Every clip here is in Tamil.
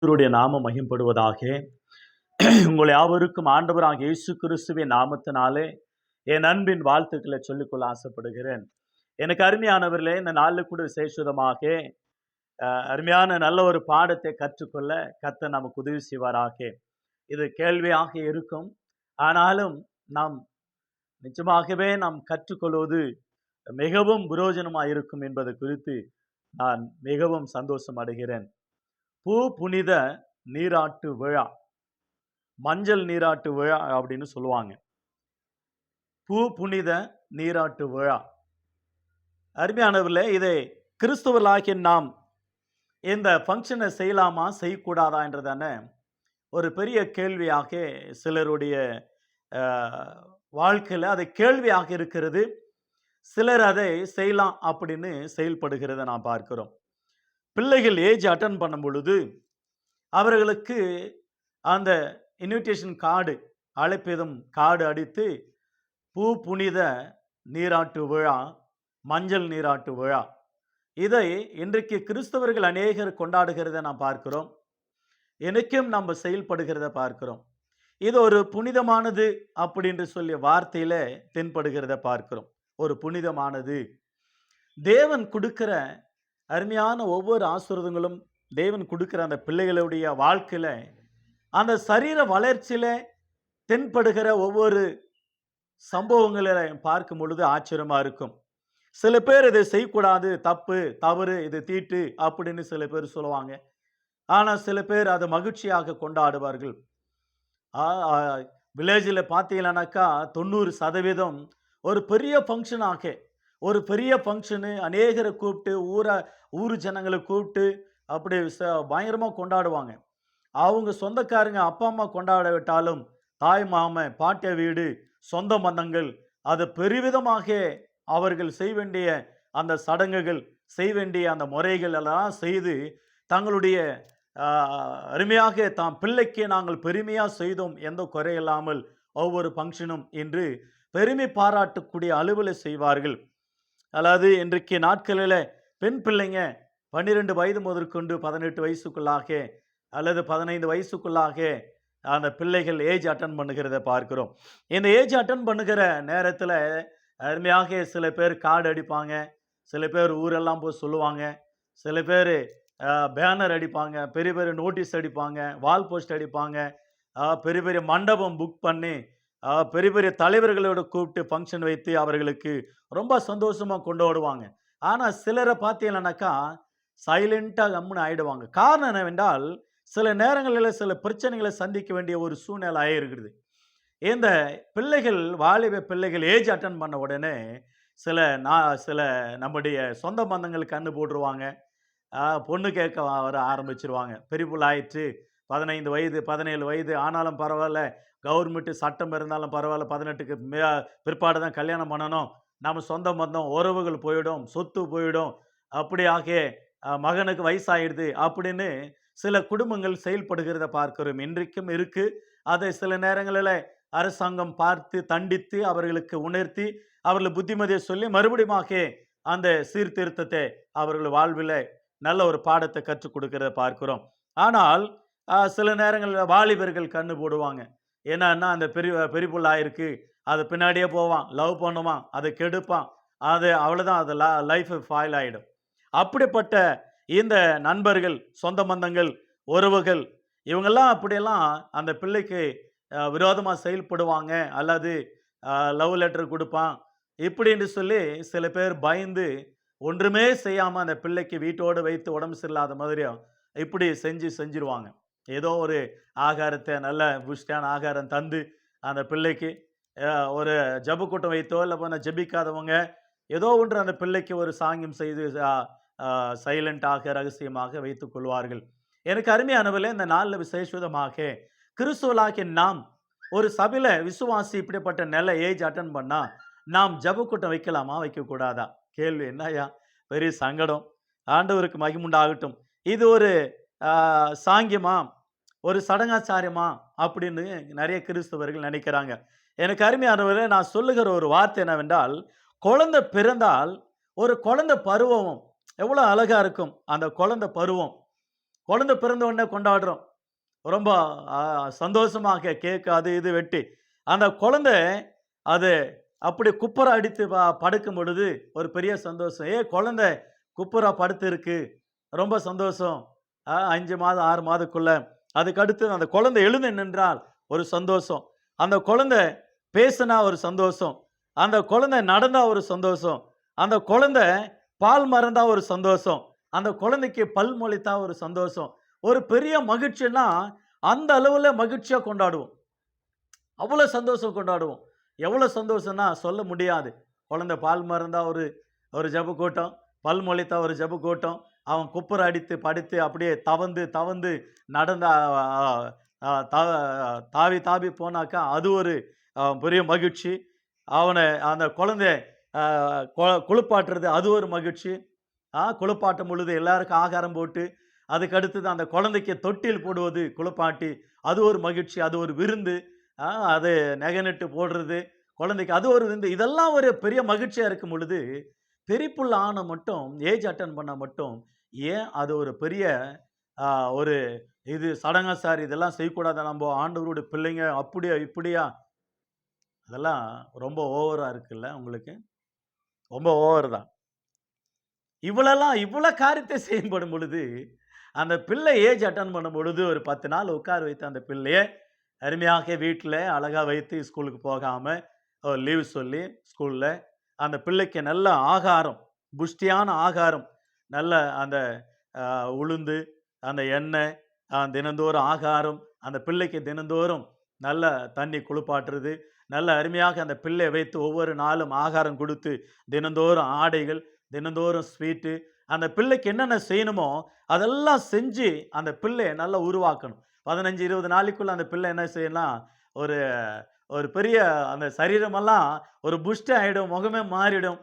கர்த்தருடைய நாமம் மகிம்படுவதாக. உங்கள் யாவருக்கும் ஆண்டவராகிய இயேசு கிறிஸ்துவின் நாமத்தினாலே என் அன்பின் வாழ்த்துக்களை சொல்லிக்கொள்ள ஆசைப்படுகிறேன். எனக்கு அருமையானவர்களே, இந்த நாளில் கூட விசேஷமாக அருமையான நல்ல ஒரு பாடத்தை கற்றுக்கொள்ள கர்த்தர் நமக்கு உதவி செய்வாராக. இது கேள்வியாக இருக்கும், ஆனாலும் நாம் நிச்சயமாகவே நாம் கற்றுக்கொள்வது மிகவும் பிரயோஜனமாக இருக்கும் என்பது குறித்து நான் மிகவும் சந்தோஷம் அடைகிறேன். பூ புனித நீராட்டு விழா, மஞ்சள் நீராட்டு விழா அப்படின்னு சொல்லுவாங்க. பூ புனித நீராட்டு விழா. அருமையானவர்களே, இதை கிறிஸ்துவர்களாகிய நாம் இந்த ஃபங்க்ஷனை செய்யலாமா செய்யக்கூடாதா என்றதான ஒரு பெரிய கேள்வியாக சிலருடைய வாழ்க்கையில் அது கேள்வியாக இருக்கிறது. சிலர் அதை செய்யலாம் அப்படின்னு செயல்படுகிறத நாம் பார்க்கிறோம். பிள்ளைகள் ஏஜ் அட்டன் பண்ணும் பொழுது அவர்களுக்கு அந்த இன்விடேஷன் கார்டு, அழைப்பிதம் கார்டு அடித்து பூ புனித நீராட்டு விழா, மஞ்சள் நீராட்டு விழா, இதை இன்றைக்கு கிறிஸ்தவர்கள் அநேகர் கொண்டாடுகிறத நாம் பார்க்கிறோம். எனக்கும் நம்ம செயல்படுகிறத பார்க்கிறோம். இது ஒரு புனிதமானது அப்படின்னு சொல்லிய வார்த்தையில தென்படுகிறத பார்க்கிறோம். ஒரு புனிதமானது, தேவன் கொடுக்கிற அருமையான ஒவ்வொரு ஆசீர்வாதங்களும், தேவன் கொடுக்கிற அந்த பிள்ளைகளுடைய வாழ்க்கையில அந்த சரீர வளர்ச்சியில தென்படுகிற ஒவ்வொரு சம்பவங்களை பார்க்கும் பொழுது ஆச்சரியமா இருக்கும். சில பேர் இதை செய்யக்கூடாது, தப்பு, தவறு, இது தீட்டு அப்படின்னு சில பேர் சொல்லுவாங்க. ஆனால் சில பேர் அதை மகிழ்ச்சியாக கொண்டாடுவார்கள். வில்லேஜில் பார்த்தீங்கன்னாக்கா 90% ஒரு பெரிய ஃபங்க்ஷனாக, ஒரு பெரிய ஃபங்க்ஷனு, அநேகரை கூப்பிட்டு ஊர் ஜனங்களை கூப்பிட்டு அப்படி பயங்கரமாக கொண்டாடுவாங்க. அவங்க சொந்தக்காரங்க அப்பா அம்மா கொண்டாட விட்டாலும் தாய் மாமன் பாட்டிய வீடு சொந்த பந்தங்கள் அது பெருவிதமாக அவர்கள் செய்ய வேண்டிய அந்த சடங்குகள், செய்ய வேண்டிய அந்த முறைகள் எல்லாம் செய்து தங்களுடைய அருமையாக தாம் பிள்ளைக்கு நாங்கள் பெருமையாக செய்தோம், எந்த குறையில்லாமல் ஒவ்வொரு ஃபங்க்ஷனும் என்று பெருமை பாராட்டக்கூடிய அளவில் செய்வார்கள். அதாவது இன்றைக்கு நாட்களில் பெண் பிள்ளைங்க 12 வயது முதற்கொண்டு 18 வயசுக்குள்ளாக அல்லது 15 வயசுக்குள்ளாக அந்த பிள்ளைகள் ஏஜ் அட்டன் பண்ணுகிறத பார்க்கிறோம். இந்த ஏஜ் அட்டன் பண்ணுகிற நேரத்தில் அருமையாக சில பேர் கார்டு அடிப்பாங்க, சில பேர் ஊரெல்லாம் போய் சொல்லுவாங்க, சில பேர் பேனர் அடிப்பாங்க, பெரிய பெரிய நோட்டீஸ் அடிப்பாங்க, வால் போஸ்ட் அடிப்பாங்க, பெரிய பெரிய மண்டபம் புக் பண்ணி பெரிய பெரிய தலைவர்களோட கூப்பிட்டு ஃபங்க்ஷன் வைத்து அவர்களுக்கு ரொம்ப சந்தோஷமாக கொண்டாடுவாங்க. ஆனால் சிலரை பார்த்தீங்கன்னாக்கா சைலண்ட்டாக கம்முன்னு ஆகிடுவாங்க. காரணம் என்னவென்றால் சில நேரங்களில் சில பிரச்சனைகளை சந்திக்க வேண்டிய ஒரு சூழ்நிலை ஆகிருக்கிறது. இந்த பிள்ளைகள், வாலிப பிள்ளைகள் ஏஜ் அட்டன் பண்ண உடனே சில நம்முடைய சொந்த பந்தங்களுக்கு கண்ணு போட்டுருவாங்க, பொண்ணு கேட்க வர ஆரம்பிச்சிருவாங்க. பெரிய புள்ள ஆயிடுச்சு, 15 வயது 17 வயது ஆனாலும் பரவாயில்ல, கவர்மெண்ட்டு சட்டம் இருந்தாலும் பரவாயில்ல, 18க்கு பிற்பாடு தான் கல்யாணம் பண்ணணும், நம்ம சொந்த பந்தம் உறவுகள் போயிடும், சொத்து போயிடும், அப்படியாக மகனுக்கு வயசாகிடுது அப்படின்னு சில குடும்பங்கள் செயல்படுகிறத பார்க்கிறோம். இன்றைக்கும் இருக்கு. அதை சில நேரங்களில் அரசாங்கம் பார்த்து தண்டித்து அவர்களுக்கு உணர்த்தி அவர்கள் புத்திமதியை சொல்லி மறுபடியுமாக அந்த சீர்திருத்தத்தை அவர்கள் வாழ்வில் நல்ல ஒரு பாடத்தை கற்றுக் கொடுக்கிறத பார்க்கிறோம். ஆனால் சில நேரங்களில் வாலிபர்கள் கண்ணு போடுவாங்க. ஏன்னா அந்த பெரிய புள்ள ஆயிருக்கு, அது பின்னாடியே போவான், லவ் பண்ணுவான், அதை கெடுப்பான், அது அவ்வளோதான், அது லைஃப் ஃபாயில் ஆகிடும். அப்படிப்பட்ட இந்த நண்பர்கள், சொந்த பந்தங்கள், உறவுகள் இவங்கெல்லாம் அப்படியெல்லாம் அந்த பிள்ளைக்கு விரோதமாக செயல்படுவாங்க, அல்லது லவ் லெட்டர் கொடுப்பான் இப்படின்னு சொல்லி சில பேர் பயந்து ஒன்றுமே செய்யாமல் அந்த பிள்ளைக்கு வீட்டோடு வைத்து உடம்பு சரியில்லாத மாதிரியும் இப்படி செஞ்சிருவாங்க. ஏதோ ஒரு ஆகாரத்தை, நல்ல புஷ்டான ஆகாரம் தந்து அந்த பிள்ளைக்கு ஒரு ஜப கூட்டம் வைத்தோ இல்லை போன ஜபிக்காதவங்க ஏதோ ஒன்று அந்த பிள்ளைக்கு ஒரு சாங்கியம் செய்து சைலண்டாக ரகசியமாக வைத்துக் கொள்வார்கள். எனக்கு அருமையானவர்களே, இந்த நாளில் விசேஷமாக கிறிஸ்துவலாகிய நாம் ஒரு சபையில் விசுவாசி இப்படிப்பட்ட நல்ல ஏஜ் அட்டன் பண்ணால் நாம் ஜப கூட்டம் வைக்கலாமா வைக்கக்கூடாதா? கேள்வி என்னையா பெரிய சங்கடம். ஆண்டவருக்கு மகிமுண்டாகட்டும். இது ஒரு சாங்கியமா, ஒரு சடங்காச்சாரியமா அப்படின்னு நிறைய கிறிஸ்தவர்கள் நினைக்கிறாங்க. எனக்கு அருமையானவர்களே, நான் சொல்லுகிற ஒரு வார்த்தை என்னவென்றால், குழந்தை பிறந்தால் ஒரு குழந்தை பருவம் எவ்வளோ அழகா இருக்கும். அந்த குழந்தை பருவம் குழந்தை பிறந்த உடனே கொண்டாடுறோம். ரொம்ப அ சந்தோஷமாக கேக் அது இது வெட்டி, அந்த குழந்தை அது அப்படி குப்புற அடித்து படுக்கும் பொழுது ஒரு பெரிய சந்தோஷம். குழந்தை குப்புற படுத்திருக்கு. ரொம்ப சந்தோஷம். 5 மாதம், 6 மாதக்குள்ள. அதுக்கு அடுத்து அந்த குழந்தை எழுந்து நின்றால் ஒரு சந்தோஷம். அந்த குழந்தை பேசினா ஒரு சந்தோஷம். அந்த குழந்தை நடந்தா ஒரு சந்தோஷம். அந்த குழந்தை பால் மறந்தா ஒரு சந்தோஷம். அந்த குழந்தைக்கு பல் முளைத்தா ஒரு சந்தோஷம். ஒரு பெரிய மகிழ்ச்சின்னா, அந்த அளவுல மகிழ்ச்சியா கொண்டாடுவோம். அவ்வளோ சந்தோஷம் கொண்டாடுவோம். எவ்வளோ சந்தோஷம்னா சொல்ல முடியாது. குழந்தை பால் மறந்தா ஒரு ஒரு ஜெப கூட்டம், பல் முளைத்தா ஒரு ஜெப கூட்டம். அவன் குப்புற அடித்து படுத்து அப்படியே தவந்து தவந்து நடந்த அ த தாவி தாவி போனாக்கா அது ஒரு பெரிய மகிழ்ச்சி. அவன அந்த குழந்தைய அ குளிப்பாட்டுறது அது ஒரு மகிழ்ச்சி. குளிப்பாட்டும் பொழுது எல்லாருக்கும் ஆகாரம் போட்டு, அதுக்கு அடுத்தது அந்த குழந்தைக்கு தொட்டில் போடுவது குளிப்பாட்டி, அது ஒரு மகிழ்ச்சி, அது ஒரு விருந்து. அது நெகநட்டு போடுறது, குழந்தைக்கு அது ஒரு விருந்து. இதெல்லாம் ஒரு பெரிய மகிழ்ச்சியா இருக்கும் பொழுது, பெரியப்புள்ள ஆன மட்டும் ஏஜ் அட்டெண்ட் பண்ணா மட்டும், ஏன் அது ஒரு பெரிய அ ஒரு இது சடங்கா சார் இதெல்லாம் செய்யக்கூடாதா நம்போ ஆண்டவருடைய பிள்ளைங்க அப்படியா, இப்படியா? அதெல்லாம் ரொம்ப ஓவரா இருக்குல்ல உங்களுக்கு? ரொம்ப ஓவர் தான். இவ்வளோ காரியத்தை செய்யப்படும் பொழுது, அந்த பிள்ளை ஏஜ் அட்டெண்ட் பண்ணும் பொழுது, ஒரு 10 நாள் உட்கார வைத்து அந்த பிள்ளைய அருமையாக வீட்ல அழகா வைத்து ஸ்கூலுக்கு போகாம, லீவ் சொல்லி ஸ்கூல்ல, அந்த பிள்ளைக்கு நல்ல ஆகாரம், புஷ்டியான ஆகாரம், நல்ல அந்த உளுந்து, அந்த எண்ணெய், தினந்தோறும் ஆகாரம், அந்த பிள்ளைக்கு தினந்தோறும் நல்ல தண்ணி குளிப்பாட்டுறது, நல்ல அருமையாக அந்த பிள்ளைய வைத்து ஒவ்வொரு நாளும் ஆகாரம் குடுத்து, தினந்தோறும் ஆடைகள், தினந்தோறும் ஸ்வீட்டு, அந்த பிள்ளைக்கு என்னென்ன செய்யணுமோ, அதெல்லாம் செஞ்சு அந்த பிள்ளைய நல்லா உருவாக்கணும். 15, 20 நாளைக்குள்ள அந்த பிள்ளை என்ன செய்யலாம், ஒரு ஒரு பெரிய அந்த சரீரமெல்லாம் ஒரு புஷ்டி ஆயிடும். முகமே மாறிடும்.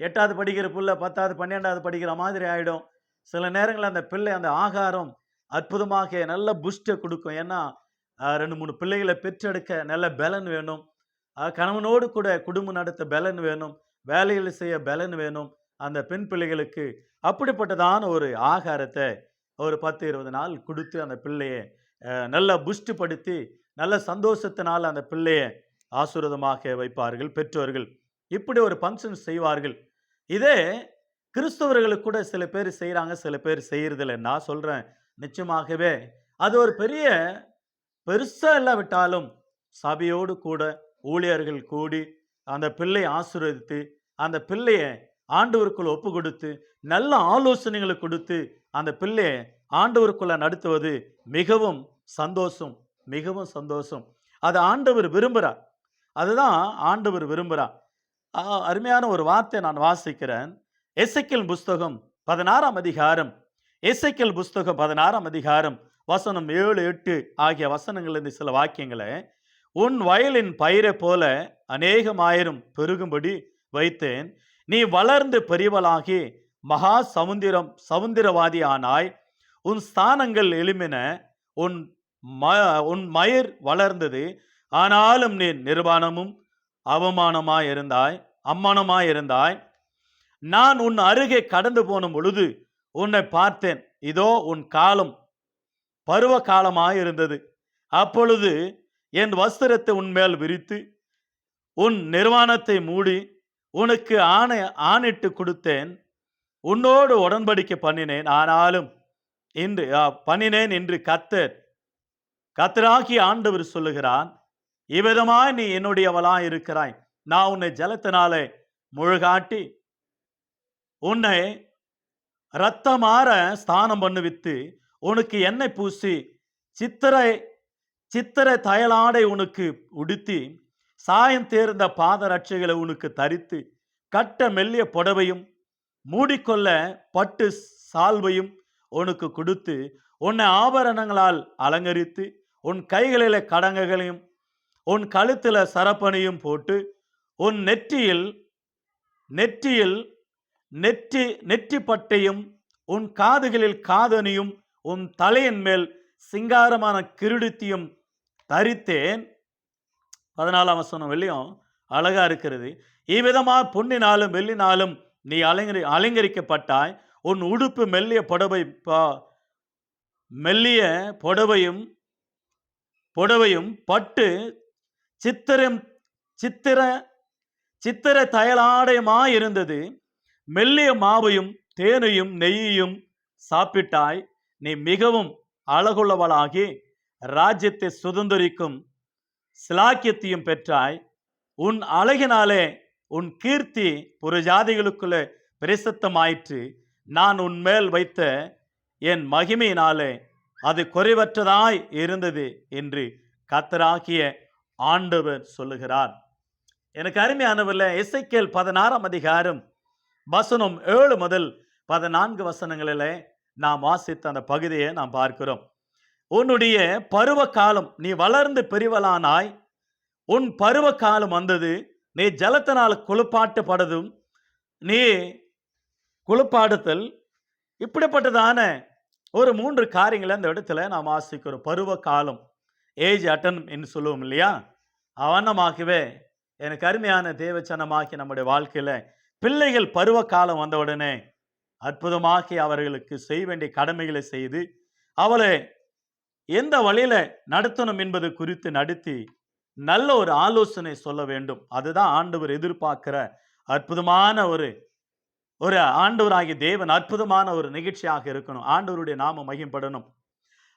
8வது படிக்கிற புள்ள 10வது, 12வது படிக்கிற மாதிரி ஆயிடும். சில நேரங்கள்ல அந்த பிள்ளை அந்த ஆகாரம் அற்புதமாக நல்ல பூஸ்ட்ட குடுக்கும். ஏன்னா, 2, 3 பிள்ளைகள பெற்றெடுக்க நல்ல பெலன் வேணும். கணவனோடு கூட குடும்பம் நடத்த பெலன் வேணும். வேலைகள் செய்ய பெலன் வேணும். அந்த பெண் பிள்ளைகளுக்கு அப்படிப்பட்டதான ஒரு ஆகாரத்த ஒரு 10, 20 நாள் குடுத்து அந்த பிள்ளைய நல்லா புஷ்ட் படுத்தி, நல்ல சந்தோஷத்தினால அந்த பிள்ளைய ஆசீர்வாதமாக வைப்பார்கள் பெற்றோர்கள். இப்படி ஒரு ஃபங்ஷன் செய்வார்கள். இதே கிறிஸ்தவர்களுக்கு கூட சில பேர் செய்றாங்க, சில பேர் செய்றதில்ல. நான் சொல்றேன், நிச்சயமாகவே அது ஒரு பெரிய பெருசா இல்லாவிட்டாலும், சபையோடு கூட ஊழியர்கள் கூடி, அந்த பிள்ளைய ஆசீர்வதித்து, அந்த பிள்ளைய ஆண்டவருக்குள்ள ஒப்பு கொடுத்து, நல்ல ஆலோசனைகள கொடுத்து, அந்த பிள்ளைய ஆண்டவருக்குள்ள நடத்துவது மிகவும் சந்தோஷம், மிகவும் சந்தோஷம். அது ஆண்டவர் விரும்புறார். அதுதான் ஆண்டவர் விரும்புறார். அருமையான ஒரு வார்த்தை நான் வாசிக்கிறேன். எசேக்கியேல் புஸ்தகம் 16ஆம் அதிகாரம். எசேக்கியேல் புஸ்தகம் 16ஆம் அதிகாரம் வசனம் 7, 8 ஆகிய வசனங்களிலிருந்து சில வாக்கியங்களை, உன் வயலின் பயிரைப் போல அநேகமாயிரம் பெருகும்படி வைத்தேன். நீ வளர்ந்து பெரியவளாகி மகா சமுத்திரவாதி ஆனாய். உன் ஸ்தானங்கள் எழும்பின. உன் உன் மயிர் வளர்ந்தது. ஆனாலும் நீ நிர்வாணமும் அவமானமாயிருந்தாய், அம்மானமாயிருந்தாய். நான் உன் அருகே கடந்து போன பொழுது உன்னை பார்த்தேன். இதோ உன் காலம் பருவ காலமாயிருந்தது. அப்பொழுது என் வஸ்திரத்தை உன்மேல் விரித்து உன் நிர்வாணத்தை மூடி உனக்கு ஆணையிட்டு கொடுத்தேன். உன்னோடு உடன்படிக்கை பண்ணினேன். ஆனாலும் இன்று பண்ணினேன் என்று கர்த்தராகிய ஆண்டவர் சொல்லுகிறான், இவ்விதமாய் நீ என்னுடையவளாய் இருக்கிறாய். நான் உன்னை ஜலத்தினாலே முழுகாட்டி உன்னை இரத்தமாற ஸ்தானம் பண்ணுவித்து உனக்கு எண்ணெய் பூசி சித்திரை தையலாடை உனக்கு உடுத்தி சாயம் தேர்ந்த பாதரட்சைகளை உனக்கு தரித்து கட்ட மெல்லிய புடவையும் மூடிக்கொள்ள பட்டு சால்வையும் உனக்கு கொடுத்து உன்னை ஆபரணங்களால் அலங்கரித்து உன் கைகளில கடங்களையும் உன் கழுத்துல சரப்பணியும் போட்டு உன் நெற்றியில் நெற்றி பட்டையும் உன் காதுகளில் காதணியும் உன் தலையின் மேல் சிங்காரமான கிரீடத்தையும் தரித்தேன். 14ஆம் வசனம் வெள்ளியும் அழகா இருக்கிறது. இவ்விதமாக பொன்னினாலும் வெள்ளினாலும் நீ அலங்கரிக்கப்பட்டாய். உன் உடுப்பு மெல்லிய புடவை மெல்லிய புடவையும் புடவையும் பட்டு சித்திரம் சித்திர சித்திர தையலாடையுமாயிருந்தது. மெல்லிய மாவையும் தேனையும் நெய்யையும் சாப்பிட்டாய். நீ மிகவும் அழகுள்ளவளாகி ராஜ்யத்தை சுதந்தரிக்கும் சிலாக்கியத்தையும் பெற்றாய். உன் அழகினாலே உன் கீர்த்தி புறஜாதிகளுக்குள்ளே பிரசித்தமாயிற்று. நான் உன்மேல் வைத்த என் மகிமையினாலே அது குறைவற்றதாய் இருந்தது என்று கர்த்தராகிய ஆண்டவர் சொல்லுகிறார். எனக்கு அருமையானவர்களே, எசேக்கியேல் 16 அதிகாரம் வசனம் 7 முதல் 14 வசனங்களிலே நாம் வாசித்த அந்த பகுதியை நாம் பார்க்கிறோம். உன்னுடைய பருவ காலம், நீ வளர்ந்து பெரியவளானாய், உன் பருவ காலம் வந்தது. நீ ஜலத்தினால் குளிப்பாட்டப்படதும், நீ குளிப்பாடுதல், இப்படிப்பட்டதான ஒரு 3 காரியங்களை அந்த இடத்துல நாம் வாசிக்கிறோம். பருவ காலம், ஏஜ் அட்டன் என்று சொல்லுவோம் இல்லையா? அவனமாகவே எனக்கு அருமையான தேவச்சனமாக்கி நம்முடைய வாழ்க்கையில பிள்ளைகள் பருவ காலம் வந்தவுடனே அற்புதமாக்கி அவர்களுக்கு செய்ய வேண்டிய கடமைகளை செய்து அவளை எந்த வழியில நடத்தணும் என்பது குறித்து நடத்தி நல்ல ஒரு ஆலோசனை சொல்ல வேண்டும். அதுதான் ஆண்டவர் எதிர்பார்க்கிற அற்புதமான ஒரு ஆண்டவராகிய தேவன் அற்புதமான ஒரு நிகழ்ச்சியாக இருக்கணும். ஆண்டவருடைய நாமம் மகிம்படணும்.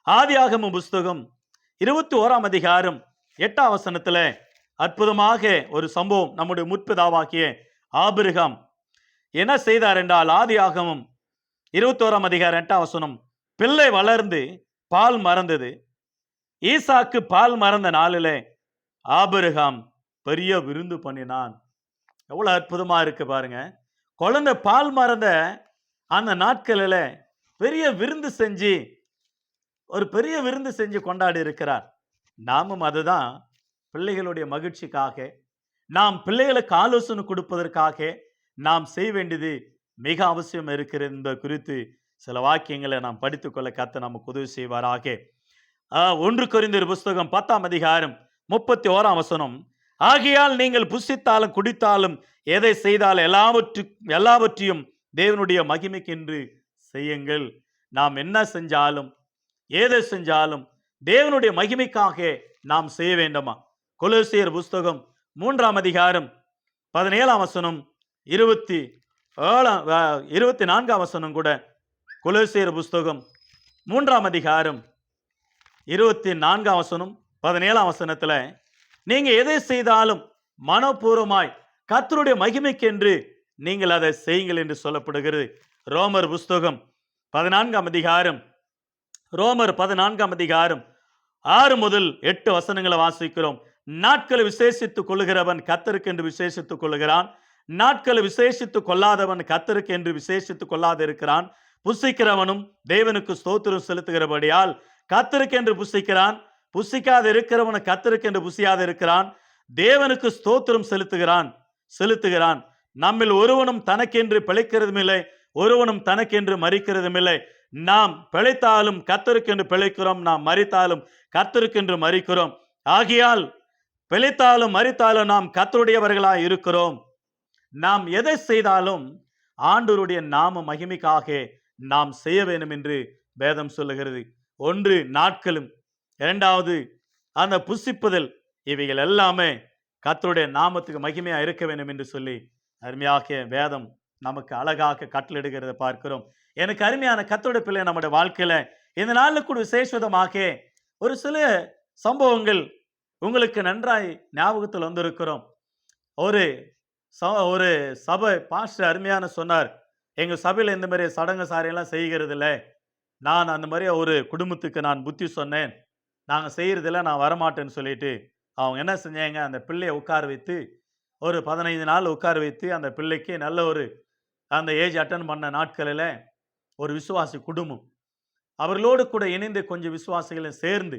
ஆதியாகமம் புஸ்தகம் 21 அதிகாரம் 8 வசனத்துல அற்புதமாக ஒரு சம்பவம். நம்முடைய முற்பிதாவாகிய ஆபிரகாம் என்ன செய்தார் என்றால், ஆதியாகமம் 21 அதிகாரம் 8 வசனம், பிள்ளை வளர்ந்து பால் மறந்தது. ஈசாக்கு பால் மறந்த நாளிலே ஆபிரகாம் பெரிய விருந்து பண்ணினான். எவ்வளவு அற்புதமா இருக்கு பாருங்க. குழந்தை பால் மறந்த அந்த நாட்களில் பெரிய விருந்து செஞ்சு ஒரு பெரிய விருந்து செஞ்சு கொண்டாடி இருக்கிறார். நாமும் அதுதான் பிள்ளைகளுடைய மகிழ்ச்சிக்காக, நாம் பிள்ளைகளுக்கு ஆலோசனை கொடுப்பதற்காக நாம் செய்ய வேண்டியது மிக அவசியம் இருக்கிறது என்பது குறித்து சில வாக்கியங்களை நாம் படித்துக்கொள்ள கர்த்தர் நமக்கு உதவி செய்வாராக. 1 கொரிந்தியர் புஸ்தகம் 10 அதிகாரம் 31 வசனம், ஆகையால் நீங்கள் புசித்தாலும் குடித்தாலும் எதை செய்தால் எல்லாவற்றையும் தேவனுடைய மகிமைக்கென்று செய்யுங்கள். நாம் என்ன செஞ்சாலும் எதை செஞ்சாலும் தேவனுடைய மகிமைக்காக நாம் செய்ய வேண்டுமா? கொலோசியர் புஸ்தகம் 3 அதிகாரம் 17 வசனம் 24 வசனம் கூட. கொலோசியர் புஸ்தகம் 3 அதிகாரம் 24 வசனம் 17 வசனத்துல, நீங்க எதை செய்தாலும் மனப்பூர்வமாய் கர்த்தருடைய மகிமைக்கென்று நீங்கள் அதை செய்யுங்கள் என்று சொல்லப்படுகிறது. ரோமர் புஸ்தகம் 14 அதிகாரம் 6 முதல் 8 வசனங்களை வாசிக்கிறோம். நாட்களை விசேஷித்துக் கொள்ளுகிறவன் கர்த்தருக்கு என்று விசேஷித்துக் கொள்ளுகிறான், நாட்களை விசேஷித்துக் கொள்ளாதவன் கர்த்தருக்கு என்று விசேஷித்துக் கொள்ளாது இருக்கிறான். புசிக்கிறவனும் தேவனுக்கு ஸ்தோத்திரம் செலுத்துகிறபடியால் கர்த்தருக்கு என்று புசிக்கிறான், புசிக்காது இருக்கிறவன் கர்த்தருக்கு என்று புசியாது இருக்கிறான். தேவனுக்கு ஸ்தோத்திரம் செலுத்துகிறான். நம்மில் ஒருவனும் தனக்கென்று பிழைக்கிறதும் இல்லை, ஒருவனும் தனக்கென்று மரிக்கிறதும் இல்லை. நாம் பிழைத்தாலும் கர்த்தருக்கென்று பிழைக்கிறோம், நாம் மரித்தாலும் கர்த்தருக்கென்று மரிக்கிறோம். ஆகையால் பிழைத்தாலும் மரித்தாலும் நாம் கர்த்தருடையவர்களாய் இருக்கிறோம். நாம் எதை செய்தாலும் ஆண்டவருடைய நாம மகிமைக்காக நாம் செய்ய வேண்டும் என்று வேதம் சொல்லுகிறது. 1 நாட்களும், 2வது அந்த புசிப்புதல், இவைகள் எல்லாமே கர்த்தருடைய நாமத்துக்கு மகிமையா இருக்க வேண்டும் என்று சொல்லி அருமையாக வேதம் நமக்கு அழகாக கட்டளையிடுகிறத பார்க்கிறோம். எனக்கு அருமையான கர்த்தருடைய பிள்ளை, நம்முடைய வாழ்க்கையில இந்த நாளில் கூட விசேஷமாக ஒரு சில சம்பவங்கள் உங்களுக்கு நன்றாய் ஞாபகத்தில் வந்திருக்கிறோம். ஒரு சபை பாஸ்டர் அருமையான சொன்னார், எங்க சபையில் இந்த மாதிரி சடங்கு சாரியெல்லாம் செய்கிறது இல்லை, நான் அந்த மாதிரி ஒரு குடும்பத்துக்கு நான் புத்தி சொன்னேன், நாங்கள் செய்யறதில்ல, நான் வரமாட்டேன்னு சொல்லிட்டு அவங்க என்ன செஞ்சாங்க, அந்த பிள்ளையை உட்கார வைத்து ஒரு 15 நாள் உட்கார வைத்து அந்த பிள்ளைக்கு நல்ல அந்த ஏஜ் அட்டன் பண்ண நாட்களில் ஒரு விசுவாசி குடும்பம் அவர்களோடு கூட இணைந்து கொஞ்சம் விசுவாசிகளை சேர்ந்து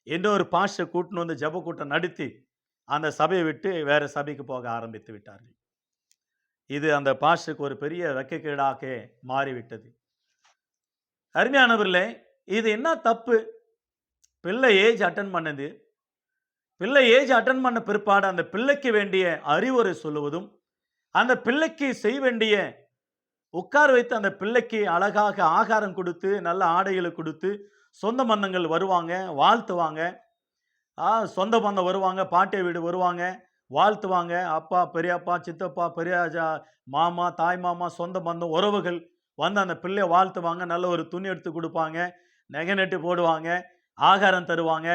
இன்னொரு பாஸ்டர் கூட்டின்னு வந்து ஜெப கூட்டம் நடத்தி அந்த சபையை விட்டு வேற சபைக்கு போக ஆரம்பித்து விட்டார்கள். இது அந்த பாஸ்டருக்கு ஒரு பெரிய வெட்கக்கேடாக மாறிவிட்டது. அருமையானவர்களே, இது என்ன தப்பு? பிள்ளை ஏஜ் அட்டன் பண்ணது, பிள்ளை ஏஜ் அட்டன் பண்ண பிற்பாடு அந்த பிள்ளைக்கு வேண்டிய அறிவுரை சொல்லுவதும், அந்த பிள்ளைக்கு செய்ய வேண்டிய உட்கார வைத்து அந்த பிள்ளைக்கு அழகாக ஆகாரம் கொடுத்து நல்ல ஆடைகளை கொடுத்து சொந்த பந்தங்கள் வருவாங்க, வாழ்த்துவாங்க. சொந்த பந்தம் வருவாங்க, பாட்டி வீடு வருவாங்க, வாழ்த்துவாங்க. அப்பா, பெரியப்பா, சித்தப்பா, மாமா, தாய் மாமா, சொந்த பந்தம், உறவுகள் வந்து அந்த பிள்ளைய வாழ்த்துவாங்க. நல்ல ஒரு துணி எடுத்து குடுப்பாங்க, நகை நட்டு போடுவாங்க, ஆகாரம் தருவாங்க,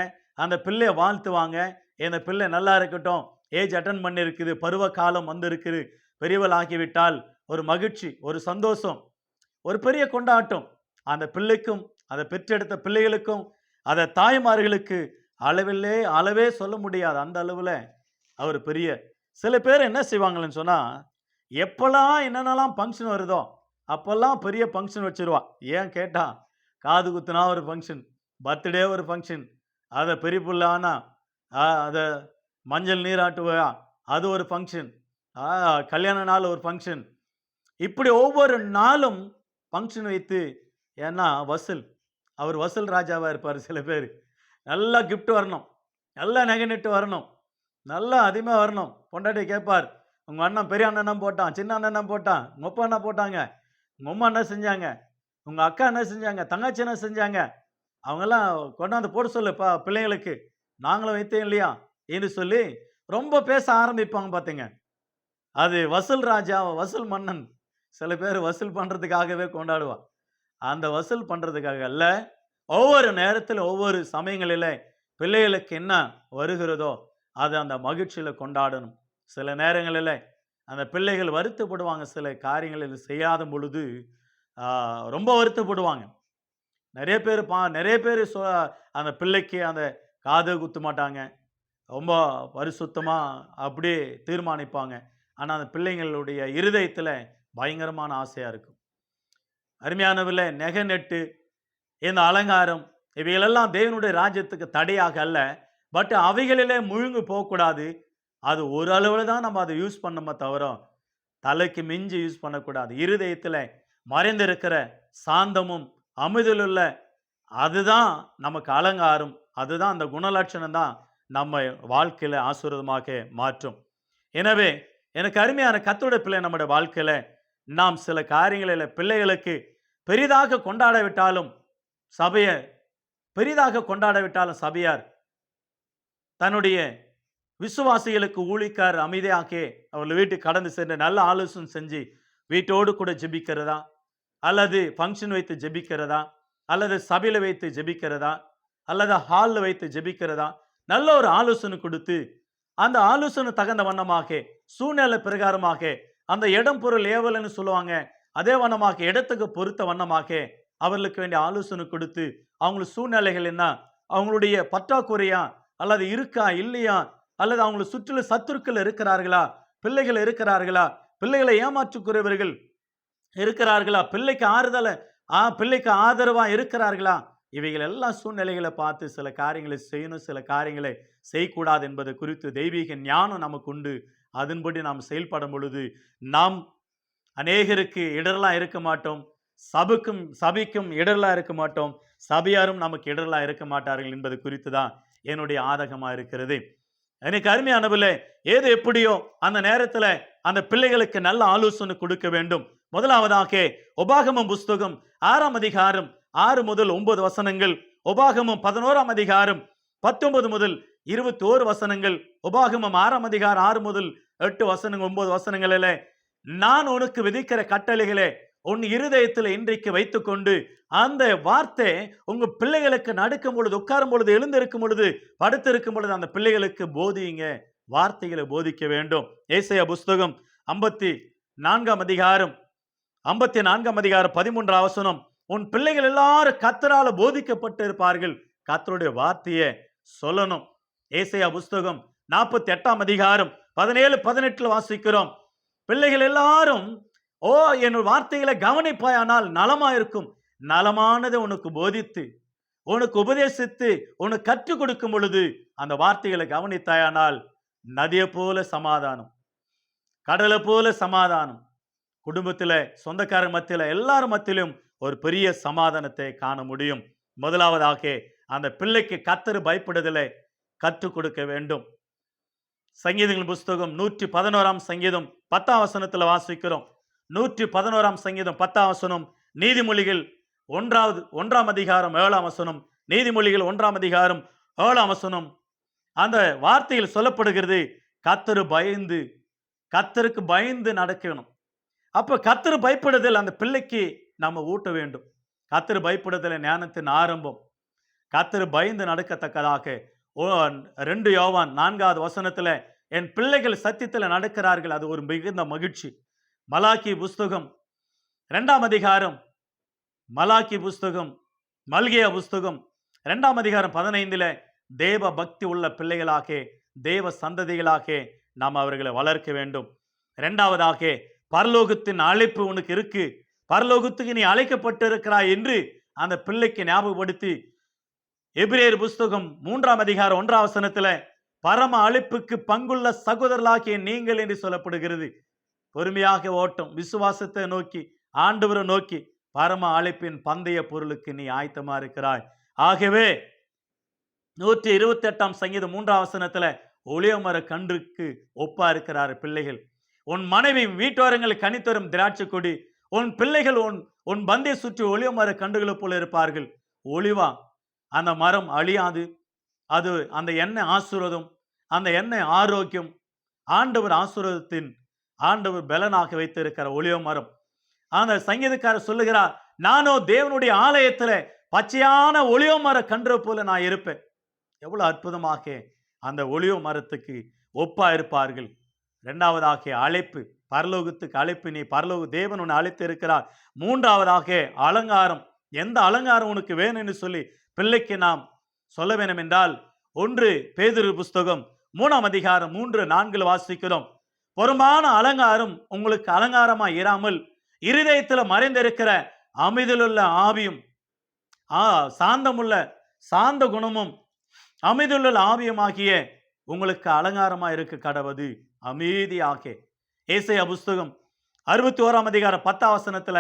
அந்த பிள்ளைய வாழ்த்துவாங்க. இந்த பிள்ளை நல்லா இருக்கட்டும், ஏஜ் அட்டெண்ட் பண்ணியிருக்குது, பருவ காலம் வந்திருக்குது, பெரியவள் ஆகிவிட்டால், ஒரு மகிழ்ச்சி, ஒரு சந்தோஷம், ஒரு பெரிய கொண்டாட்டம். அந்த பிள்ளைக்கும், அதை பெற்றெடுத்த பிள்ளைகளுக்கும், அந்த தாய்மார்களுக்கு அளவே சொல்ல முடியாது. அந்த அளவுல அவர் பெரிய. சில பேர் என்ன செய்வாங்கன்னு சொன்னா, எப்பலாம் என்னென்னலாம் ஃபங்ஷன் வருதோ, அப்பல்லாம் பெரிய ஃபங்ஷன் வச்சுருவா. ஏன் கேட்டா, காது குத்துனா ஒரு ஃபங்ஷன், பர்த்டே ஒரு ஃபங்ஷன், அத பெரிய புள்ள ஆனா, அத மஞ்சள் நீராட்டு விழா, அது ஒரு ஃபங்ஷன், ஆ கல்யாண நாள் ஒரு ஃபங்ஷன். இப்படி ஒவ்வொரு நாளும் ஃபங்ஷன் வைத்து, ஏன்னா வசூல். அவர் வசூல் ராஜாவா இருப்பாரு சில பேரு. நல்லா கிஃப்ட் வரணும், நல்லா நகை நட்டு வரணும், நல்லா அதிகமா வரணும். பொண்டாட்டி கேட்பார், உங்க அண்ணன் பெரிய அண்ணன் என்ன போட்டான், சின்ன அண்ணன் என்ன போட்டான், உங்க அப்பா என்ன போட்டாங்க, உங்க அம்மா என்ன செஞ்சாங்க, உங்க அக்கா என்ன செஞ்சாங்க, தங்கச்சி என்ன செஞ்சாங்க, அவங்கெல்லாம் கொண்டாந்து போட சொல்லு பிள்ளைங்களுக்கு, நாங்களும் வைத்தேன் இல்லையா என்று சொல்லி ரொம்ப பேச ஆரம்பிப்பாங்க பாத்தீங்க. அது வசூல் ராஜா, வசூல் மன்னன். சில பேர் வசூல் பண்றதுக்காகவே கொண்டாடுவா. அந்த வசூல் பண்றதுக்காக அல்ல, ஒவ்வொரு நேரத்தில் ஒவ்வொரு சமயங்களிலே பிள்ளைகளுக்கு என்ன வருகிறதோ அதை அந்த மகிழ்ச்சியில கொண்டாடணும். சில நேரங்களில் அந்த பிள்ளைகள் வருத்தப்படுவாங்க, சில காரியங்களில் செய்யாத பொழுது ரொம்ப வருத்தப்படுவாங்க. நிறைய பேர் அந்த பிள்ளைக்கு அந்த காது குத்த மாட்டாங்க, ரொம்ப பரிசுத்தமா அப்படியே தீர்மானிப்பாங்க. ஆனா அந்த பிள்ளைங்களுடைய இருதயத்துல பயங்கரமான ஆசையா இருக்கும். அருமையானவர்களே, நெகை நெட்டு, இந்த அலங்காரம், இவைகளெல்லாம் தேவனுடைய ராஜ்யத்துக்கு தடையாக அல்ல. பட் அவைகளிலே முழுங்கு போகக்கூடாது. அது ஒரு அளவில் தான் நம்ம அதை யூஸ் பண்ணோமே தவிர தலைக்கு மிஞ்சி யூஸ் பண்ணக்கூடாது. இருதயத்தில் மறைந்திருக்கிற சாந்தமும் அமைதலுள்ள அதுதான் நமக்கு அலங்காரம். அதுதான் அந்த குணலட்சணம் தான் நம்ம வாழ்க்கையில ஆசீர்வாதமாக மாற்றும். எனவே எனக்கு அருமையான கர்த்தருடைய பிள்ளை, நம்முடைய வாழ்க்கையில நாம் சில காரியங்களில் பிள்ளைகளுக்கு பெரிதாக கொண்டாடவிட்டாலும் சபையை பெரிதாக கொண்டாடவிட்டாலும் சபையார் தன்னுடைய விசுவாசிகளுக்கு ஊழிக்கார் அமைதியாக்கே அவர்கள் வீட்டுக்கு கடந்து சென்று நல்ல ஆலோசனை செஞ்சு வீட்டோடு கூட ஜெபிக்கிறதா, அல்லது ஃபங்க்ஷன் வைத்து ஜெபிக்கிறதா, அல்லது சபையில் வைத்து ஜெபிக்கிறதா, அல்லது ஹாலில் வைத்து ஜெபிக்கிறதா, நல்ல ஒரு ஆலோசனை கொடுத்து அந்த ஆலோசனை தகுந்த வண்ணமாக சூழ்நிலை பிரகாரமாக அந்த இடம் பொருள் ஏவல்னு சொல்லுவாங்க, அதே வண்ணமாக இடத்துக்கு பொறுத்த வண்ணமாக அவர்களுக்கு வேண்டிய ஆலோசனை கொடுத்து அவங்களுக்கு சூழ்நிலைகள் என்ன, அவங்களுடைய பற்றாக்குறையா, அல்லது இருக்கா இல்லையா, அல்லது அவங்களை சுற்றில சத்துருக்கள் இருக்கிறார்களா, பிள்ளைகள் இருக்கிறார்களா, பிள்ளைகளை ஏமாற்றுக்குரியவர்கள் இருக்கிறார்களா, பிள்ளைக்கு ஆதரவா இருக்கிறார்களா, இவைகள் எல்லாம் சூழ்நிலைகளை பார்த்து சில காரியங்களை செய்யணும், சில காரியங்களை செய்யக்கூடாது என்பது குறித்து தெய்வீக ஞானம் நமக்கு உண்டு. அதன்படி நாம் செயல்படும் பொழுது நாம் அநேகருக்கு இடரலா இருக்க மாட்டோம், சபைக்கும் இடரலா இருக்க மாட்டோம், சபையாரும் நமக்கு இடரலா இருக்க மாட்டார்கள் என்பது குறித்து தான் என்னுடைய ஆதகமா இருக்கிறது. எனக்கு அருமையானவர்களே, ஏது எப்படியோ அந்த நேரத்தில் அந்த பிள்ளைகளுக்கு நல்ல ஆலோசனை கொடுக்க வேண்டும். முதலாவதாக உபாகமம் புஸ்தகம் 6ஆம் அதிகாரம் 6 முதல் 9 வசனங்கள், உபாகமம் 11ஆம் அதிகாரம் 19 முதல் 21 வசனங்கள், உபாகமம் 6ஆம் அதிகாரம் 6 முதல் 8 வசனங்கள் 9 வசனங்களிலே, நான் உனக்கு விதிக்கிற கட்டளைகளே உன் இருதயத்தில் இன்றைக்கு வைத்துக்கொண்டு அந்த வார்த்தை உங்க பிள்ளைகளுக்கு நடக்கும் பொழுது, உட்காரும் பொழுது, எழுந்திருக்கும் பொழுது, படுத்திருக்கும் பொழுது அந்த பிள்ளைகளுக்கு போதியுங்க, வார்த்தைகளை போதிக்க வேண்டும். ஏசாயா புஸ்தகம் 54ஆம் அதிகாரம் 13ஆம் வசனம், உன் பிள்ளைகள் எல்லாரும் கர்த்தரால போதிக்கப்பட்டு இருப்பார்கள். கர்த்தருடைய வார்த்தையை சொல்லணும். ஏசாயா புஸ்தகம் 48ஆம் அதிகாரம் 17, 18 வாசிக்கிறோம், பிள்ளைகள் எல்லாரும் என் வார்த்தைகளை கவனிப்பாயானால் நலமாயிருக்கும், நலமானதை உனக்கு போதித்து உனக்கு உபதேசித்து உனக்கு கற்றுக் கொடுக்கும் பொழுது அந்த வார்த்தைகளை கவனித்தாயானால் நதியை போல சமாதானம், கடலை போல சமாதானம், குடும்பத்தில் சொந்தக்காரர் மத்தியில் எல்லாரும் மத்தியிலும் ஒரு பெரிய சமாதானத்தை காண முடியும். முதலாவதாக அந்த பிள்ளைக்கு கர்த்தர் பயப்படுதலை கற்றுக் கொடுக்க வேண்டும். சங்கீதங்களின் புஸ்தகம் 111ஆம் சங்கீதம் 10ஆம் வசனத்தில் வாசிக்கிறோம். 111ஆம் சங்கீதம் 10ஆம் வசனம், நீதிமொழிகள் ஒன்றாம் அதிகாரம் 7ஆம் வசனம், நீதிமொழிகள் 1ஆம் அதிகாரம் 7ஆம் வசனம். அந்த வார்த்தையில் சொல்லப்படுகிறது, கர்த்தருக்கு பயந்து நடக்கணும். அப்ப கர்த்தர் பயப்படுதல் அந்த பிள்ளைக்கு நம்ம ஊட்ட வேண்டும். கர்த்தர் பயப்படுதல் ஞானத்தின் ஆரம்பம். கர்த்தர் பயந்து நடக்கத்தக்கதாக 2 யோவான் 4வது வசனத்துல, என் பிள்ளைகள் சத்தியத்துல நடக்கிறார்கள், அது ஒரு மிகுந்த மகிழ்ச்சி. மலாக்கி புஸ்தகம் 2ஆம் அதிகாரம், மலாக்கி புஸ்தகம், மல்கியா புஸ்தகம் 2ஆம் அதிகாரம் 15ல, தேவ பக்தி உள்ள பிள்ளைகளாக, தேவ சந்ததிகளாக நாம் அவர்களை வளர்க்க வேண்டும். 2வதாக, பரலோகத்தின் அழைப்பு உனக்கு இருக்கு, பரலோகத்துக்கு நீ அழைக்கப்பட்டிருக்கிறாய் என்று அந்த பிள்ளைக்கு ஞாபகப்படுத்தி, எபிரேயர் புஸ்தகம் 3ஆம் அதிகாரம் 1ஆம் வசனத்துல, பரம அழைப்புக்கு பங்குள்ள சகோதரர்களாகிய நீங்கள் என்று சொல்லப்படுகிறது. பொறுமையாக ஓட்டம், விசுவாசத்தை நோக்கி, ஆண்டவரை நோக்கி, பரம அழைப்பின் பந்தய பொருளுக்கு நீ ஆயத்தமா இருக்கிறாய். ஆகவே 128ஆம் சங்கீதம் 3ஆம் வசனத்துல, ஒளியமர கன்றுக்கு ஒப்பா இருக்கிறார் பிள்ளைகள். உன் மனைவி வீட்டோரங்கள் கனித்தரும் திராட்சை கொடி, உன் பிள்ளைகள் உன் பந்தை சுற்றி ஒளியமர கன்றுகளை போல இருப்பார்கள். ஒளிவா, அந்த மரம் அழியாது, அது அந்த எண்ணெய் ஆசீர்வாதம், அந்த எண்ணெய் ஆரோக்கியம், ஆண்டவர் பலனாக வைத்திருக்கிற ஒளிவ மரம். அந்த சங்கீதக்காரர் சொல்லுகிறார், நானோ தேவனுடைய ஆலயத்துல பச்சையான ஒளிவ மர கன்று போல நான் இருப்பேன். எவ்வளவு அற்புதமாக அந்த ஒளிவ மரத்துக்கு ஒப்பா இருப்பார்கள். 2வதாக அழைப்பு, பரலோகத்துக்கு அழைப்பு, நீ பரலோக தேவன் உன்னை அழைத்து இருக்கிறார். 3வதாக அலங்காரம், எந்த அலங்காரம் உனக்கு வேணும்னு சொல்லி பிள்ளைக்கு நாம் சொல்ல வேண்டும் என்றால், 1 பேதுரு புஸ்தகம் 3ஆம் அதிகாரம் 3-4 வாசிக்கிறோம். பொறுமான அலங்காரம் உங்களுக்கு அலங்காரமா இராமல், இருதயத்துல மறைந்திருக்கிற அமைதியுள்ள ஆவியும் சாந்த குணமும் அமைதியுள்ள ஆவியமாகிய உங்களுக்கு அலங்காரமா இருக்க கடவது அமைதியாக. ஏசாயா புஸ்தகம் 61ஆம் அதிகாரம் 10ஆம் வசனத்துல,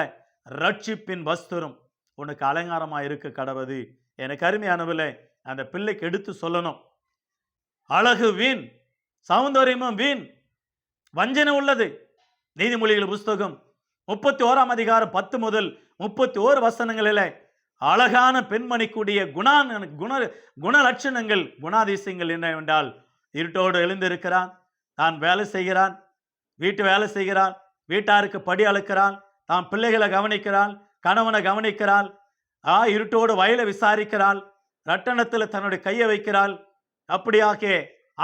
ரட்சிப்பின் வஸ்திரம் உனக்கு அலங்காரமா இருக்க கடவது. எனக்கு அருமையானவில்லை, அந்த பிள்ளைக்கு எடுத்து சொல்லணும். அழகு வீண், சௌந்தரியமும் வீண், வஞ்சனை உள்ளது. நீதிமொழிகள் புஸ்தகம் 31ஆம் அதிகாரம் 10 முதல் 31 வசனங்களில அழகான பெண்மணிக்குரிய குணலட்சணங்கள், குணாதிசயங்கள் என்னவென்றால், இருட்டோடு எழுந்திருக்கிறான், தான் வேலை செய்கிறான், வீட்டு வேலை செய்கிறான், வீட்டாருக்கு படி அளக்கிறான், தான் பிள்ளைகளை கவனிக்கிறான், கணவனை கவனிக்கிறாள், இருட்டோடு வயலை விசாரிக்கிறாள், ரட்டணத்தில் தன்னுடைய கையை வைக்கிறாள். அப்படியாக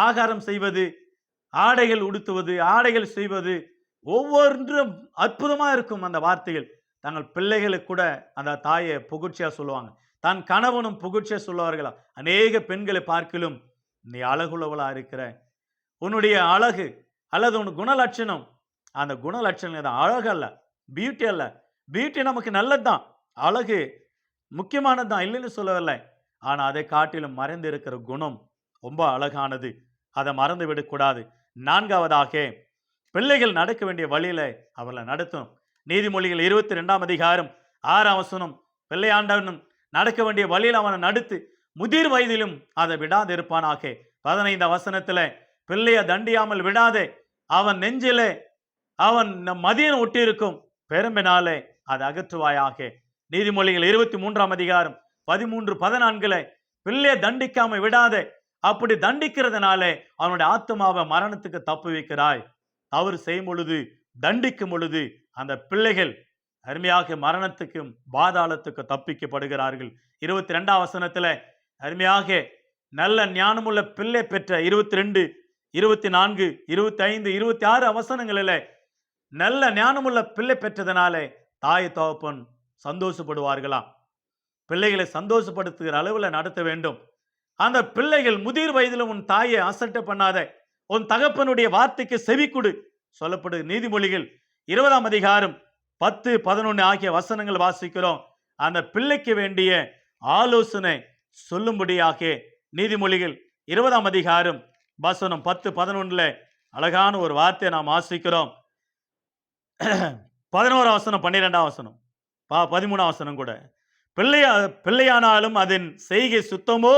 ஆகாரம் செய்வது, ஆடைகள் உடுத்துவது, ஆடைகள் செய்வது, ஒவ்வொன்றும் அற்புதமா இருக்கும். அந்த வார்த்தைகள் தங்கள் பிள்ளைகளுக்கு கூட அந்த தாயை புகழ்ச்சியா சொல்லுவாங்க, தன் கணவனும் புகழ்ச்சியா சொல்லுவார்களா. அநேக பெண்களை பார்க்கலும், நீ அழகுள்ளவளா இருக்கிற, உன்னுடைய அழகு அல்லது உன் குணலட்சணம், அந்த குணலட்சணம் தான், அழகு அல்ல, பியூட்டி அல்ல. பியூட்டி நமக்கு நல்லதுதான், அழகு முக்கியமானதுதான், இல்லைன்னு சொல்லவில்லை. ஆனா அதை காட்டிலும் மறைந்து இருக்கிற குணம் ரொம்ப அழகானது, அதை மறந்து விடக்கூடாது. 4வதாக, பிள்ளைகள் நடக்க வேண்டிய வழியில அவர்களை நடத்தணும். நீதிமொழிகள் 22ஆம் அதிகாரம் 6ஆம் வசனம், பிள்ளையாண்டவனும் நடக்க வேண்டிய வழியில் அவனை நடத்து, முதிர் வயதிலும் அதை விடாது இருப்பானாக. 15ஆம் வசனத்துல, பிள்ளைய தண்டியாமல் விடாதே, அவன் நெஞ்சிலே அவன் மதியம் ஒட்டி இருக்கும், பெரும்பினாலே அதை அகற்றுவாயாக. நீதிமொழிகள் 23ஆம் அதிகாரம் 13-14, பிள்ளைய தண்டிக்காம விடாதே, அப்படி தண்டிக்கிறதுனாலே அவனுடைய ஆத்மாவை மரணத்துக்கு தப்பு வைக்கிறாய். தவறு செய்யும் பொழுது, தண்டிக்கும் பொழுது அந்த பிள்ளைகள் அருமையாக மரணத்துக்கும் பாதாளத்துக்கு தப்பிக்கப்படுகிறார்கள். 22ஆம் வசனத்துல அருமையாக நல்ல ஞானமுள்ள பிள்ளை பெற்ற 22, 24, 25, 26 வசனங்களில நல்ல ஞானமுள்ள பிள்ளை பெற்றதனாலே தாய் தகப்பன் சந்தோஷப்படுவார்களாம். பிள்ளைகளை சந்தோஷப்படுத்துகிற அளவில் நடத்த வேண்டும். அந்த பிள்ளைகள் முதிர் வயதிலும் உன் தாயை அசட்டை பண்ணாத, உன் தகப்பனுடைய வார்த்தைக்கு செவி கொடு சொல்லப்படு. நீதிமொழிகள் 20ஆம் அதிகாரம் 10, 11 ஆகிய வசனங்கள் வாசிக்கிறோம். அந்த பிள்ளைக்கு வேண்டிய ஆலோசனை சொல்லும்படியாக நீதிமொழிகள் 20ஆம் அதிகாரம் வசனம் 10, 11 அழகான ஒரு வார்த்தையை நாம் வாசிக்கிறோம். 11ஆம் வசனம், 12ஆம் வசனம், 13ஆம் வசனம் கூட, பிள்ளையானாலும் அதன் செய்கை சுத்தமோ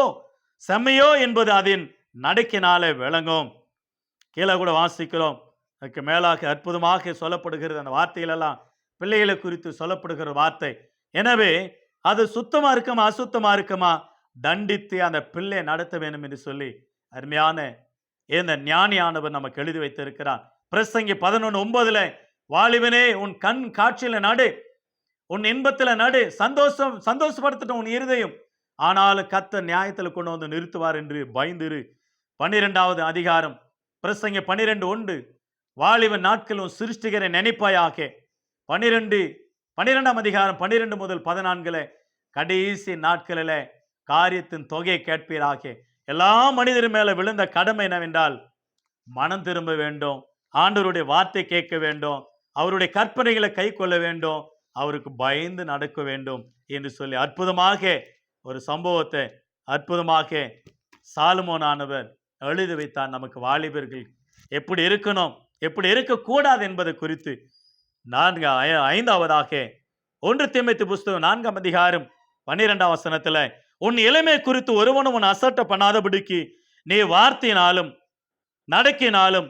செம்மையோ என்பது அதன் நடக்கினாலே விளங்கும். கீழே கூட வாசிக்கிறோம். அதுக்கு மேலாக அற்புதமாக சொல்லப்படுகிறது. அந்த வார்த்தைகளெல்லாம் பிள்ளைகளை குறித்து சொல்லப்படுகிற வார்த்தை. எனவே அது சுத்தமா இருக்குமா அசுத்தமா இருக்குமா தண்டித்து அந்த பிள்ளை நடத்த வேண்டும் என்று சொல்லி அருமையான இந்த ஞானியானவர் நமக்கு எழுதி வைத்திருக்கிறார். பிரசங்கி 11:9 வாலிபனே உன் கண் காட்சியில நடு, உன் இன்பத்துல நடு, சந்தோஷப்படுத்தட்டும் உன் இருதயம், ஆனாலும் கர்த்தர் நியாயத்துல கொண்டு வந்து நிறுத்துவார் என்று பயந்திரு. 12வது அதிகாரம் பிரசங்கி 12:1 வாலிபன் நாட்களும் சிருஷ்டிகரை நினைப்பாயாக. 12ஆம் அதிகாரம் 12 முதல் 14 கடைசி நாட்களில் காரியத்தின் தொகையை கேட்பீராக. எல்லா மனிதர் மேல விழுந்த கடமை என்னவென்றால் மனம் திரும்ப வேண்டும், ஆண்டவருடைய வார்த்தை கேட்க வேண்டும், அவருடைய கற்பனைகளை கை கொள்ள வேண்டும், அவருக்கு பயந்து நடக்க வேண்டும் என்று சொல்லி அற்புதமாக ஒரு சம்பவத்தை அற்புதமாக சாலமோனானவர் எழுதி வைத்தார். நமக்கு வாலிபர்கள் எப்படி இருக்கணும், எப்படி இருக்கக்கூடாது என்பதை குறித்து 5வதாக 1 தீமோத்தேயு புஸ்தகம் 4ஆம் அதிகாரம் 12ஆம் வசனத்துல உன் இளமை குறித்து ஒருவனும் உன் அசட்ட பண்ணாதபடிக்கு நீ வார்த்தையினாலும் நடக்கினாலும்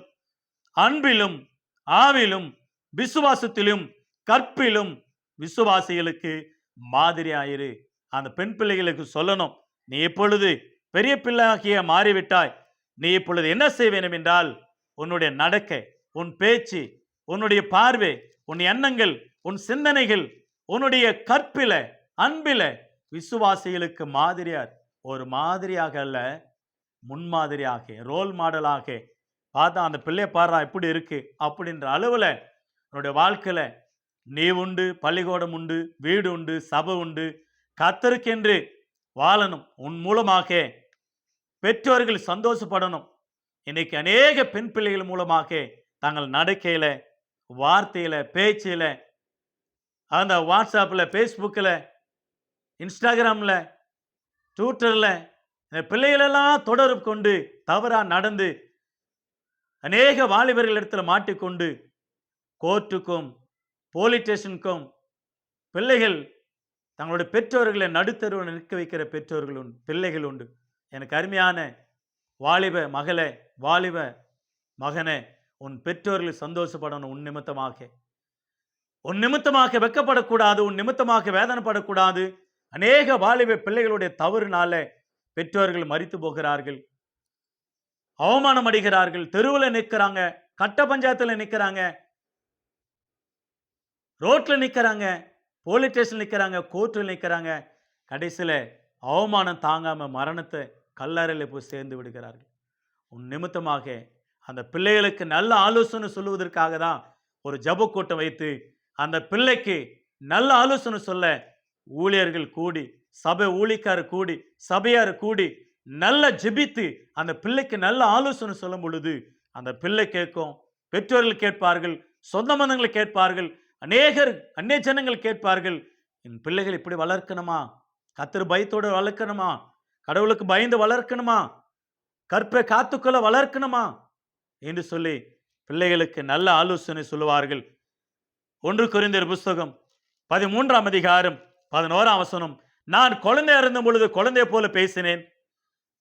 அன்பிலும் ஆவிலும் விசுவாசத்திலும் கற்பிலும் விசுவாசிகளுக்கு மாதிரியாயிரு. அந்த பெண் பிள்ளைகளுக்கு சொல்லணும், நீ இப்பொழுது பெரிய பிள்ளையாகிய மாறிவிட்டாய், நீ இப்பொழுது என்ன செய்ய வேண்டும் என்றால் உன்னுடைய நடக்கை, உன் பேச்சு, உன்னுடைய பார்வை, உன் எண்ணங்கள், உன் சிந்தனைகள், உன்னுடைய கற்பில அன்பில விசுவாசிகளுக்கு மாதிரியார். ஒரு மாதிரியாக அல்ல, முன்மாதிரியாக, ரோல் மாடலாக பார்த்தா அந்த பிள்ளைய பாடுறா எப்படி இருக்கு அப்படின்ற அளவுல உன்னுடைய வாழ்க்கையில நீ உண்டு, பள்ளிக்கூடம் உண்டு, வீடு உண்டு, சபை உண்டு, கர்த்தருக்கென்று வாழணும். உன் மூலமாக பெற்றோர்கள் சந்தோஷப்படணும். இன்னைக்கு அநேக பெண் பிள்ளைகள் மூலமாக தாங்கள் நடக்கையில, வார்த்தையில, பேச்சில, அந்த வாட்ஸ்அப்பில், ஃபேஸ்புக்கில், இன்ஸ்டாகிராமில், ட்விட்டரில் இந்த பிள்ளைகளெல்லாம் தொடர்பு கொண்டு தவறாக நடந்து அநேக வாலிபர்கள் இடத்துல மாட்டிக்கொண்டு கோர்ட்டுக்கும் போலீஸ் ஸ்டேஷனுக்கும் பிள்ளைகள் தங்களுடைய பெற்றோர்களை நடுத்தருவில் நிற்க வைக்கிற பெற்றோர்கள் உண்டு, பிள்ளைகள் உண்டு. எனக்கு அருமையான வாலிப மகளே, வாலிப மகனே, உன் பெற்றோர்கள் சந்தோஷப்படணும். உன் நிமித்தமாக வெக்கப்படக்கூடாது, உன் நிமித்தமாக வேதனைப்படக்கூடாது. அநேக வாலிப பிள்ளைகளுடைய தவறுனால பெற்றோர்கள் மரித்து போகிறார்கள், அவமானம் அடைகிறார்கள், தெருவில் நிற்கிறாங்க, கட்ட பஞ்சாயத்தில் நிற்கிறாங்க, ரோட்ல நிற்கிறாங்க, போலீஸ் ஸ்டேஷன் நிற்கிறாங்க, கோர்ட்டில் நிற்கிறாங்க. கடைசியில் அவமானம் தாங்காம மரணத்தை கல்லறையில் போய் சேர்ந்து விடுகிறார்கள். உன் நிமித்தமாக அந்த பிள்ளைகளுக்கு நல்ல ஆலோசனை சொல்லுவதற்காக தான் ஒரு ஜப கூட்டம் வைத்து அந்த பிள்ளைக்கு நல்ல ஆலோசனை சொல்ல ஊழியர்கள் கூடி, சபை ஊழியக்காரர் கூடி, சபையார் கூடி நல்ல ஜெபித்து அந்த பிள்ளைக்கு நல்ல ஆலோசனை சொல்லும் பொழுது அந்த பிள்ளை கேட்கும், பெற்றோர்கள் கேட்பார்கள், சொந்த பந்தங்கள் கேட்பார்கள், அநேக ஜனங்கள் கேட்பார்கள். என் பிள்ளைகள் இப்படி வளர்க்கணுமா, கர்த்தர் பயத்தோடு வளர்க்கணுமா, கடவுளுக்கு பயந்து வளர்க்கணுமா, கற்பை காத்துக்கொள்ள வளர்க்கணுமா என்று சொல்லி பிள்ளைகளுக்கு நல்ல ஆலோசனை சொல்லுவார்கள். 1 கொரிந்தியர் புஸ்தகம் 13ஆம் அதிகாரம் 11ஆம் வசனம், நான் குழந்தையா இருந்த பொழுது குழந்தைய போல பேசினேன்,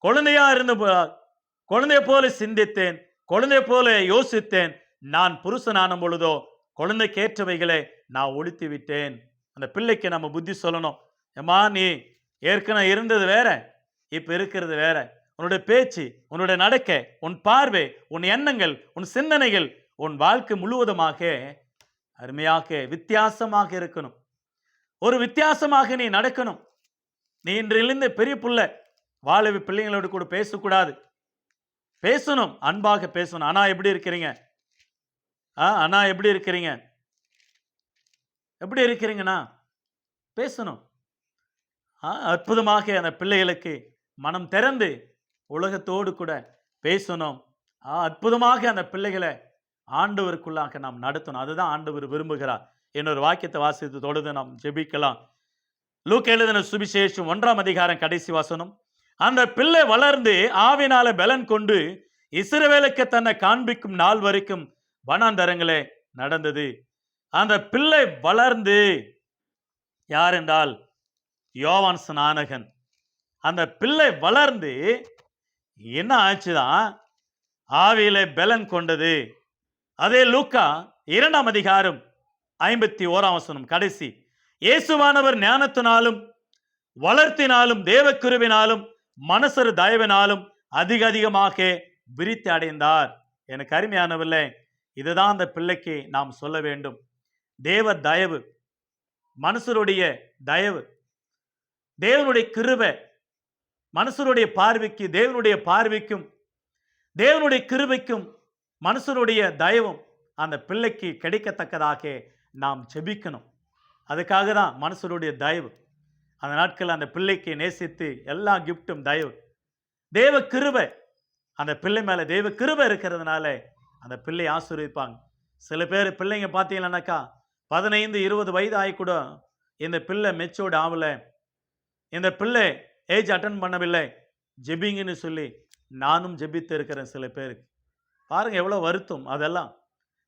குழந்தைய போல சிந்தித்தேன், குழந்தைய போல யோசித்தேன், நான் புருஷனான பொழுதோ குழந்தைக்கேற்றவைகளை நான் ஒழித்து விட்டேன். அந்த பிள்ளைக்கு நம்ம புத்தி சொல்லணும், ஏமா நீ ஏற்கனவே இருந்தது வேற, இப்ப இருக்கிறது வேற. உன்னுடைய பேச்சு, உன்னுடைய நடக்கை, உன் பார்வை, உன் எண்ணங்கள், உன் சிந்தனைகள், உன் வாழ்க்கை முழுவதுமாக அருமையாக வித்தியாசமாக இருக்கணும். ஒரு வித்தியாசமாக நீ நடக்கணும். நீ இன்றிலிருந்து பெரிய பிள்ளை வாழவி பிள்ளைங்களோடு கூட பேசக்கூடாது, பேசணும், அன்பாக பேசணும். அண்ணா எப்படி இருக்கிறீங்க, அண்ணா எப்படி இருக்கிறீங்க, எப்படி இருக்கிறீங்கண்ணா பேசணும். அற்புதமாக அந்த பிள்ளைகளுக்கு மனம் திறந்து உலகத்தோடு கூட பேசணும். அற்புதமாக அந்த பிள்ளைகளை ஆண்டவருக்குள்ளாக நாம் நடத்தணும். அதுதான் ஆண்டவர் விரும்புகிறார். இன்னொரு வாக்கியத்தை வாசித்து தொடர்ந்து நாம் ஜெபிக்கலாம். லூக்கா எழுதின சுவிசேஷம் 1ஆம் அதிகாரம் கடைசி வசனம், அந்த பிள்ளை வளர்ந்து ஆவினால பலன் கொண்டு இஸ்ரவேலுக்கு தன்னை காண்பிக்கும் நாள் வரைக்கும் வனாந்தரங்களே நடந்தது. அந்த பிள்ளை வளர்ந்து யார் என்றால் யோவான் ஸ்நானகன். அந்த பிள்ளை வளர்ந்து என்ன ஆச்சுதான், ஆவியில பலன் கொண்டது. அதே லூக்கா 2ஆம் அதிகாரம் 51ஆம் வசனம் கடைசி, இயேசுவானவர் ஞானத்தினாலும் வளர்த்தினாலும் தேவ கிருபினாலும் மனசரு தயவினாலும் அதிக அதிகமாக விருத்தி அடைந்தார். எனக்கு அருமையானவில்லை, இதுதான் அந்த பிள்ளைக்கு நாம் சொல்ல வேண்டும். தேவ தயவு, மனுஷருடைய தயவு, தேவனுடைய கிருபை, மனுஷருடைய பார்வைக்கு தேவனுடைய பார்வைக்கும், தேவனுடைய கிருபைக்கும் மனுஷருடைய தயவும் அந்த பிள்ளைக்கு கிடைக்கத்தக்கதாக நாம் ஜெபிக்கணும். அதுக்காக தான் மனுஷருடைய தயவு. அந்த நாட்கள் அந்த பிள்ளைக்கு நேசித்து எல்லா கிஃப்டும் தயவு, தேவ கிருபை, அந்த பிள்ளை மேல தேவ கிருபை இருக்கிறதுனால அந்த பிள்ளை ஆசீர்வதிப்பாங்க. சில பேர் பிள்ளைங்க பார்த்தீங்கன்னாக்கா 15-20 வயது ஆகி கூட இந்த பிள்ளை மெச்சூர்ட் ஆகல, இந்த பிள்ளை ஏஜ் அட்டன் பண்ணவில்லை, ஜெபிங்கன்னு சொல்லி நானும் ஜெபித்து இருக்கிறேன் சில பேருக்கு. பாருங்க எவ்வளோ வருத்தம் அதெல்லாம்.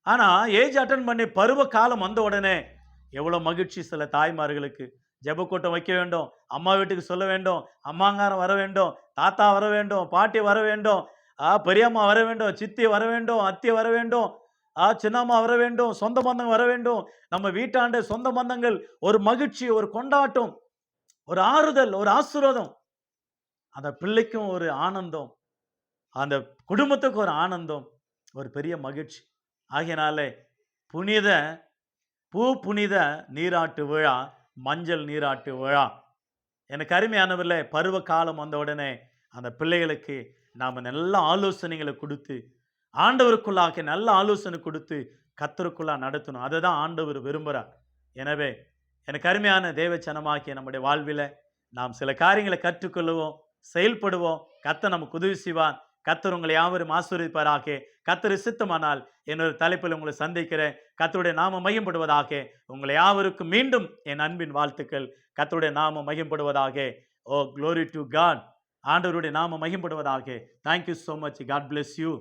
ஆனால் ஏஜ் அட்டன் பண்ணி பருவ காலம் வந்த உடனே எவ்வளோ மகிழ்ச்சி சில தாய்மார்களுக்கு. ஜெபக்கூட்டம் வைக்க வேண்டும், அம்மா வீட்டுக்கு சொல்ல வேண்டும், அம்மாங்காரன் வர வேண்டும், தாத்தா வர வேண்டும், பாட்டி வர வேண்டும், பெரியம்மா வர வேண்டும், சித்தி வர வேண்டும், அத்தி வர வேண்டும், சின்னம்மா வர வேண்டும், சொந்த பந்தம் வர வேண்டும். நம்ம வீட்டாண்ட சொந்த பந்தங்கள் ஒரு மகிழ்ச்சி, ஒரு கொண்டாட்டம், ஒரு ஆறுதல், ஒரு ஆசீர்வாதம். அந்த பிள்ளைக்கும் ஒரு ஆனந்தம், அந்த குடும்பத்துக்கு ஒரு ஆனந்தம், ஒரு பெரிய மகிழ்ச்சி. ஆகையினாலே புனித புனித நீராட்டு விழா, மஞ்சள் நீராட்டு விழா. எனக்கு அருமையானவர்களே, பருவ காலம் வந்த உடனே அந்த பிள்ளைகளுக்கு நாம் நல்ல ஆலோசனைகளை கொடுத்து, ஆண்டவருக்குள்ளாக நல்ல ஆலோசனை கொடுத்து கர்த்தருக்குள்ளா நடத்தணும். அதை தான் ஆண்டவர் விரும்புகிறார். எனவே எனக்கு அருமையான தேவச்சனமாக்கிய நம்முடைய வாழ்வில் நாம் சில காரியங்களை கற்றுக்கொள்ளுவோம், செயல்படுவோம். கர்த்தர் நமக்கு உதவி செய்வார். கர்த்தர் உங்களை யாவரும் ஆசீர்வதிப்பாராக. கர்த்தர் சித்தமானால் இன்னொரு தலைப்பில் உங்களை சந்திக்கிறேன். கர்த்தருடைய நாமம் மகிமைப்படுவதாக. உங்களை யாவருக்கும் மீண்டும் என் அன்பின் வாழ்த்துக்கள். கர்த்தருடைய நாமம் மகிமைப்படுவதாக. Oh glory to God. ஆண்டவருடைய நாமம் மகிமைப்படுவதாக. Thank you so much. God bless you.